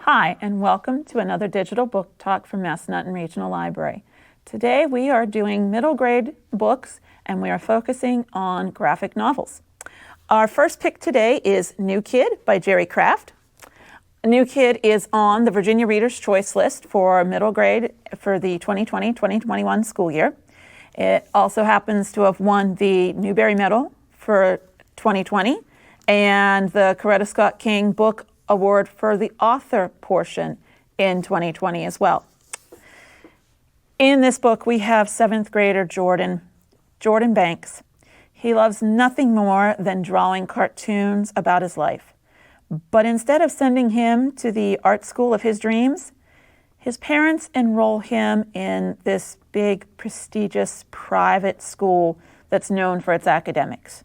Hi, and welcome to another digital book talk from Massanutten Regional Library. Today we are doing middle grade books and we are focusing on graphic novels. Our first pick today is New Kid by Jerry Craft. New Kid is on the Virginia Reader's Choice list for middle grade for the 2020-2021 school year. It also happens to have won the Newbery Medal for 2020 and the Coretta Scott King Book Award for the author portion in 2020 as well. In this book, we have 7th grader Jordan Banks. He loves nothing more than drawing cartoons about his life. But instead of sending him to the art school of his dreams, his parents enroll him in this big, prestigious private school that's known for its academics.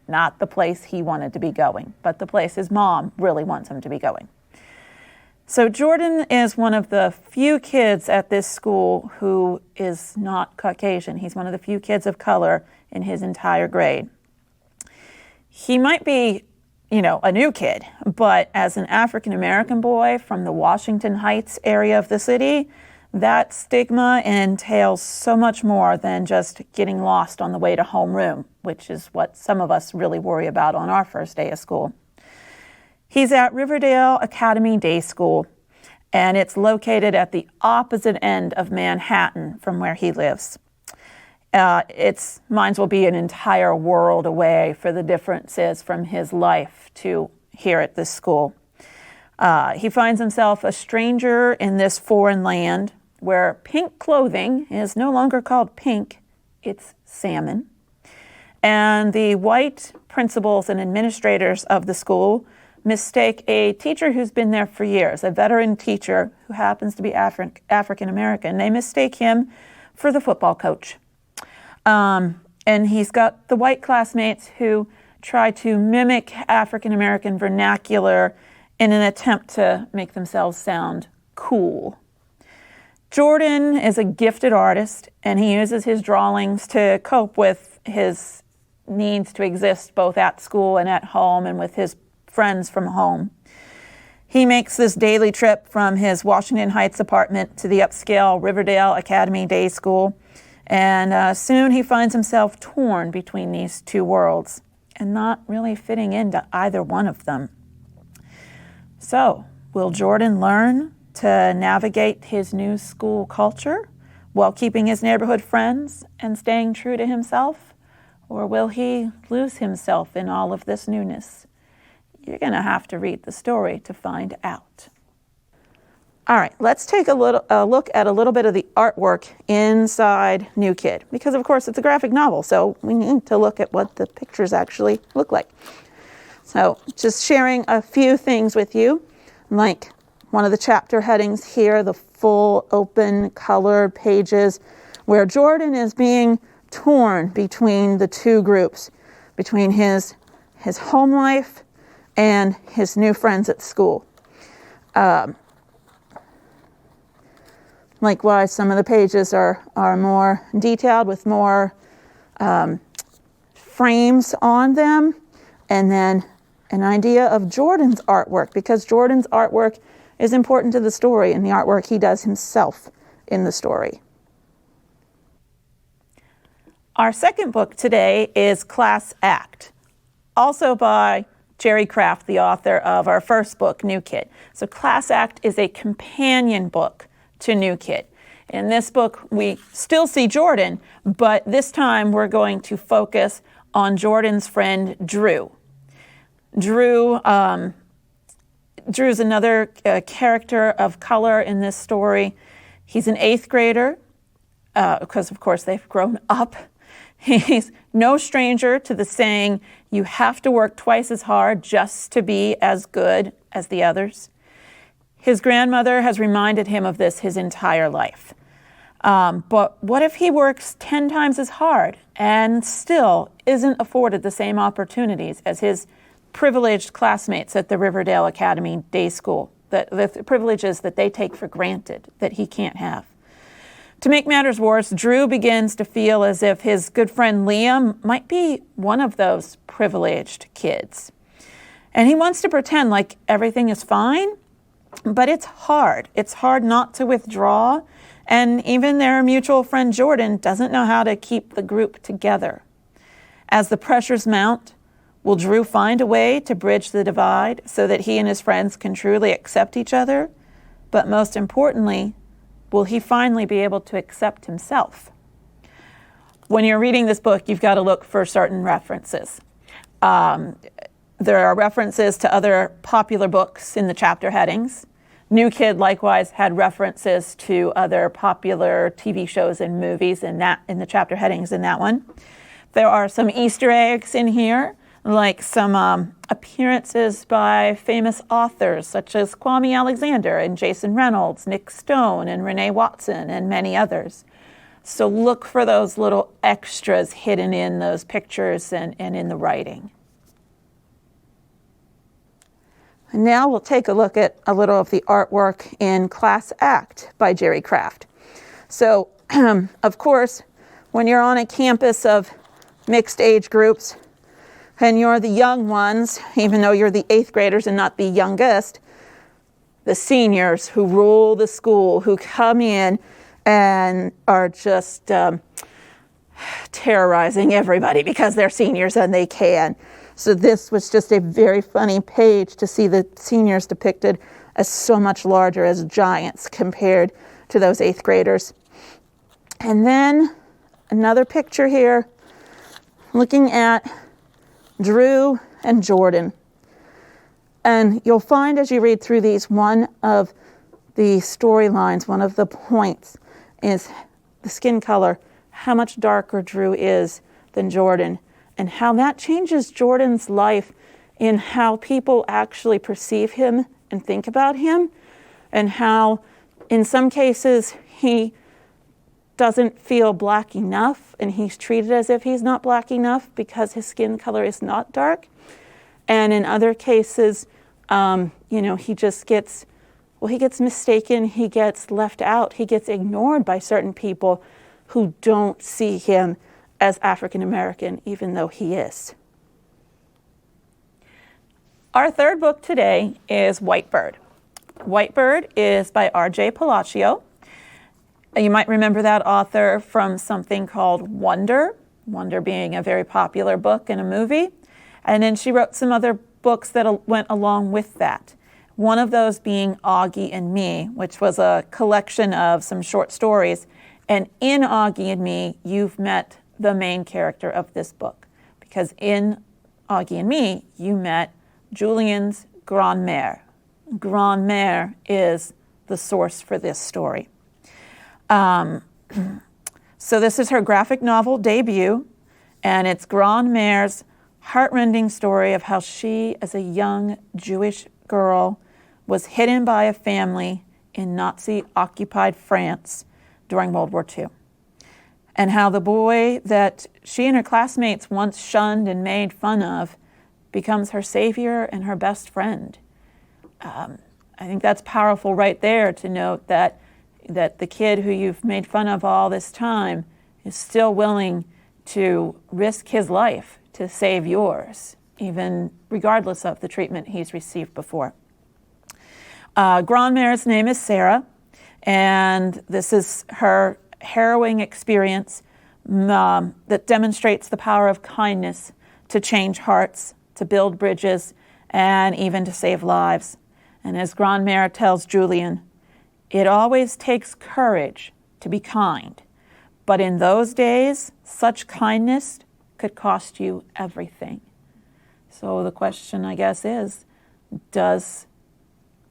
Not the place he wanted to be going, but the place his mom really wants him to be going. So Jordan is one of the few kids at this school who is not Caucasian. He's one of the few kids of color in his entire grade. He might be, a new kid, but as an African-American boy from the Washington Heights area of the city, that stigma entails so much more than just getting lost on the way to homeroom, which is what some of us really worry about on our first day of school. He's at Riverdale Academy Day School, and it's located at the opposite end of Manhattan from where he lives. Mine will be an entire world away for the differences from his life to here at this school. He finds himself a stranger in this foreign land where pink clothing is no longer called pink, it's salmon. And the white principals and administrators of the school mistake a teacher who's been there for years, a veteran teacher who happens to be African American. They mistake him for the football coach. And he's got the white classmates who try to mimic African American vernacular in an attempt to make themselves sound cool. Jordan is a gifted artist, and he uses his drawings to cope with his needs to exist both at school and at home and with his friends from home. He makes this daily trip from his Washington Heights apartment to the upscale Riverdale Academy Day School, and soon he finds himself torn between these two worlds and not really fitting into either one of them. So, will Jordan learn to navigate his new school culture while keeping his neighborhood friends and staying true to himself? Or will he lose himself in all of this newness? You're going to have to read the story to find out. All right, let's take a look at a little bit of the artwork inside New Kid, because of course it's a graphic novel, so we need to look at what the pictures actually look like. So just sharing a few things with you, like one of the chapter headings here, the full open colored pages, where Jordan is being torn between the two groups, between his home life and his new friends at school. Likewise, some of the pages are more detailed with more frames on them, and then an idea of Jordan's artwork, because Jordan's artwork is important to the story and the artwork he does himself in the story. Our second book today is Class Act, also by Jerry Craft, the author of our first book, New Kid. So Class Act is a companion book to New Kid. In this book, we still see Jordan, but this time we're going to focus on Jordan's friend, Drew. Drew's another character of color in this story. He's an 8th grader, because of course they've grown up. He's no stranger to the saying, you have to work twice as hard just to be as good as the others. His grandmother has reminded him of this his entire life. But what if he works 10 times as hard and still isn't afforded the same opportunities as his privileged classmates at the Riverdale Academy Day School, the privileges that they take for granted that he can't have? To make matters worse, Drew begins to feel as if his good friend Liam might be one of those privileged kids. And he wants to pretend like everything is fine, But it's hard. It's hard not to withdraw. And even their mutual friend Jordan doesn't know how to keep the group together. As the pressures mount, will Drew find a way to bridge the divide so that he and his friends can truly accept each other? But most importantly, will he finally be able to accept himself? When you're reading this book, you've got to look for certain references. There are references to other popular books in the chapter headings. New Kid likewise had references to other popular TV shows and movies in the chapter headings in that one. There are some Easter eggs in here, like some appearances by famous authors such as Kwame Alexander and Jason Reynolds, Nick Stone and Renee Watson, and many others. So look for those little extras hidden in those pictures and in the writing. And now we'll take a look at a little of the artwork in Class Act by Jerry Craft. So, of course, when you're on a campus of mixed age groups, and you're the young ones, even though you're the 8th graders and not the youngest, the seniors who rule the school, who come in and are just terrorizing everybody because they're seniors and they can. So this was just a very funny page to see the seniors depicted as so much larger, as giants compared to those 8th graders. And then another picture here looking at Drew and Jordan. And you'll find as you read through these, one of the storylines, one of the points is the skin color, how much darker Drew is than Jordan, and how that changes Jordan's life in how people actually perceive him and think about him, and how in some cases he doesn't feel black enough, and he's treated as if he's not black enough because his skin color is not dark. And in other cases, he just gets, he gets mistaken, he gets left out, he gets ignored by certain people who don't see him as African American, even though he is. Our third book today is Whitebird. Whitebird is by R.J. Palacio. You might remember that author from something called Wonder being a very popular book and a movie. And then she wrote some other books that went along with that. One of those being Augie and Me, which was a collection of some short stories. And in Augie and Me, you've met the main character of this book. Because in Augie and Me, you met Julian's grand-mère. Grand-mère is the source for this story. So this is her graphic novel debut, and it's grand-mère's heartrending story of how she, as a young Jewish girl, was hidden by a family in Nazi-occupied France during World War II, and how the boy that she and her classmates once shunned and made fun of becomes her savior and her best friend. I think that's powerful right there to note that the kid who you've made fun of all this time is still willing to risk his life to save yours, even regardless of the treatment he's received before. Grand-mère's name is Sarah, and this is her harrowing experience that demonstrates the power of kindness to change hearts, to build bridges, and even to save lives. And as Grand-mère tells Julian, it always takes courage to be kind, but in those days, such kindness could cost you everything. So the question, I guess, is, does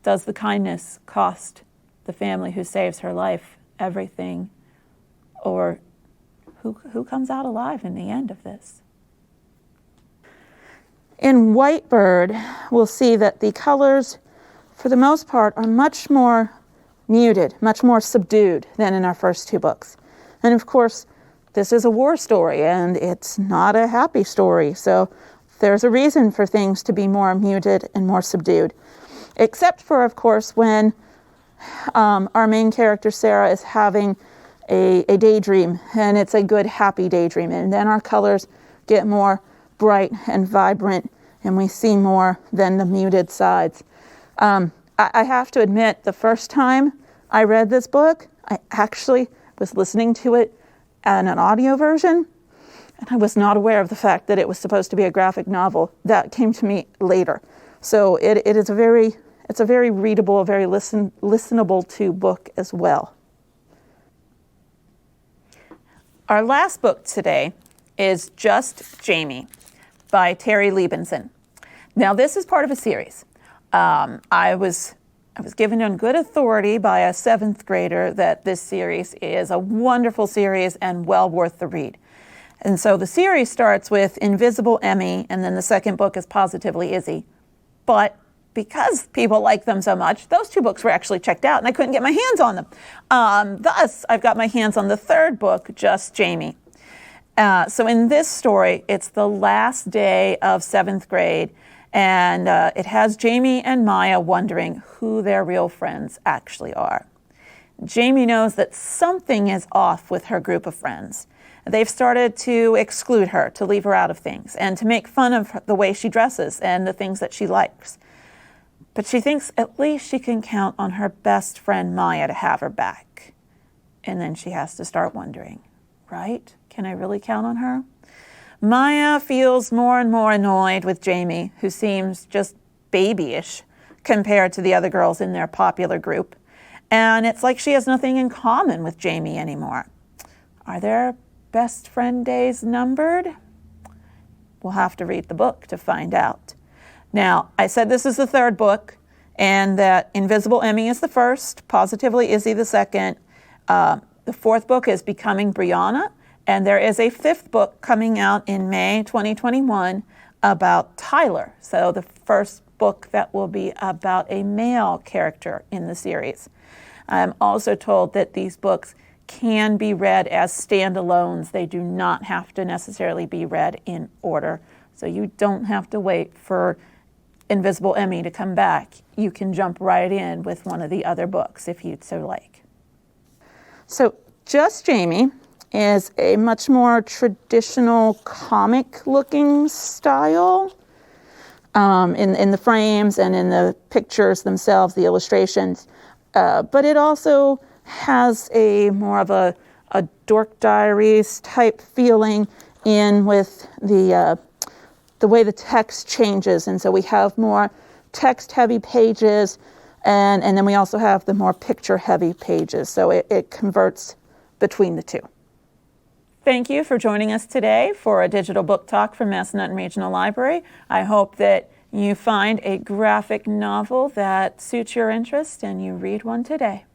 the kindness cost the family who saves her life everything, or who comes out alive in the end of this? In Whitebird, we'll see that the colors, for the most part, are much more muted, much more subdued than in our first two books. And of course, this is a war story, and it's not a happy story, so there's a reason for things to be more muted and more subdued. Except for, of course, when our main character, Sarah, is having a daydream, and it's a good, happy daydream, and then our colors get more bright and vibrant, and we see more than the muted sides. I have to admit, the first time I read this book, I actually was listening to it in an audio version, and I was not aware of the fact that it was supposed to be a graphic novel. That came to me later. So it is a very readable, very listenable to book as well. Our last book today is Just Jamie by Terri Libenson. Now, this is part of a series. I was given on good authority by a 7th grader that this series is a wonderful series and well worth the read. And so the series starts with Invisible Emmy, and then the second book is Positively Izzy. But because people like them so much, those 2 books were actually checked out, and I couldn't get my hands on them. Thus, I've got my hands on the 3rd book, Just Jamie. So in this story, it's the last day of 7th grade, and it has Jamie and Maya wondering who their real friends actually are. Jamie knows that something is off with her group of friends. They've started to exclude her, to leave her out of things, and to make fun of the way she dresses and the things that she likes. But she thinks at least she can count on her best friend Maya to have her back. And then she has to start wondering, right? Can I really count on her? Maya feels more and more annoyed with Jamie, who seems just babyish compared to the other girls in their popular group. And it's like she has nothing in common with Jamie anymore. Are their best friend days numbered? We'll have to read the book to find out. Now, I said this is the 3rd book, and that Invisible Emmy is the 1st, Positively Izzy the 2nd. The 4th book is Becoming Brianna, and there is a 5th book coming out in May 2021 about Tyler. So the first book that will be about a male character in the series. I'm also told that these books can be read as standalones. They do not have to necessarily be read in order. So you don't have to wait for Invisible Emmy to come back. You can jump right in with one of the other books if you'd so like. So Just Jamie is a much more traditional comic-looking style in the frames and in the pictures themselves, the illustrations. But it also has a more of a Dork Diaries type feeling in with the way the text changes. And so we have more text-heavy pages, and then we also have the more picture-heavy pages. So it converts between the 2. Thank you for joining us today for a digital book talk from Massanutten Regional Library. I hope that you find a graphic novel that suits your interest and you read one today.